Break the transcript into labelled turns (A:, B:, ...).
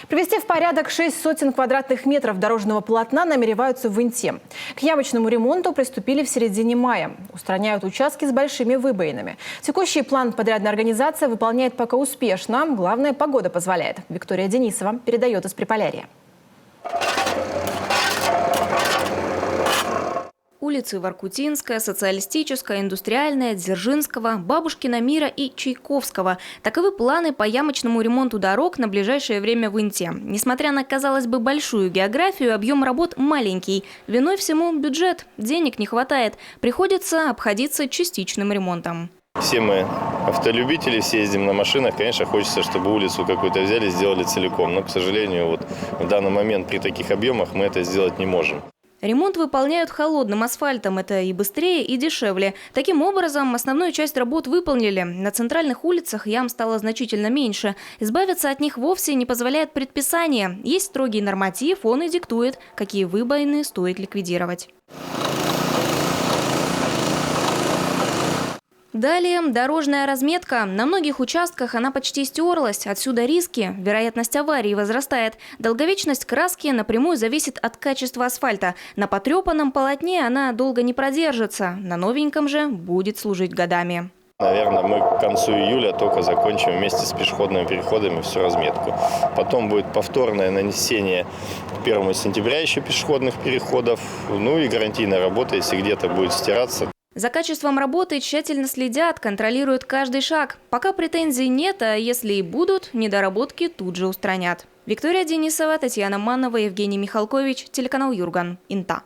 A: Привести в порядок 6 сотен квадратных метров дорожного полотна намереваются в Инте. К ямочному ремонту приступили в середине мая. Устраняют участки с большими выбоинами. Текущий план подрядная организация выполняет пока успешно. Главное, погода позволяет. Виктория Денисова передает из Приполярья.
B: Улицы Воркутинская, Социалистическая, Индустриальная, Дзержинского, Бабушкина мира и Чайковского. Таковы планы по ямочному ремонту дорог на ближайшее время в Инте. Несмотря на, казалось бы, большую географию, объем работ маленький. Виной всему бюджет. Денег не хватает. Приходится обходиться частичным ремонтом.
C: Все мы автолюбители, все ездим на машинах. Конечно, хочется, чтобы улицу какую-то взяли, сделали целиком. Но, к сожалению, вот в данный момент при таких объемах мы это сделать не можем.
B: Ремонт выполняют холодным асфальтом. Это и быстрее, и дешевле. Таким образом, основную часть работ выполнили. На центральных улицах ям стало значительно меньше. Избавиться от них вовсе не позволяет предписание. Есть строгий норматив, он и диктует, какие выбоины стоит ликвидировать. Далее дорожная разметка. На многих участках она почти стерлась. Отсюда риски. Вероятность аварий возрастает. Долговечность краски напрямую зависит от качества асфальта. На потрепанном полотне она долго не продержится. На новеньком же будет служить годами.
C: Наверное, мы к концу июля только закончим вместе с пешеходными переходами всю разметку. Потом будет повторное нанесение к 1 сентября еще пешеходных переходов. Ну и гарантийная работа, если где-то будет стираться.
B: За качеством работы тщательно следят, контролируют каждый шаг. Пока претензий нет, а если и будут, недоработки тут же устранят. Виктория Денисова, Татьяна Маннова, Евгений Михалкович, телеканал Юрган, Инта.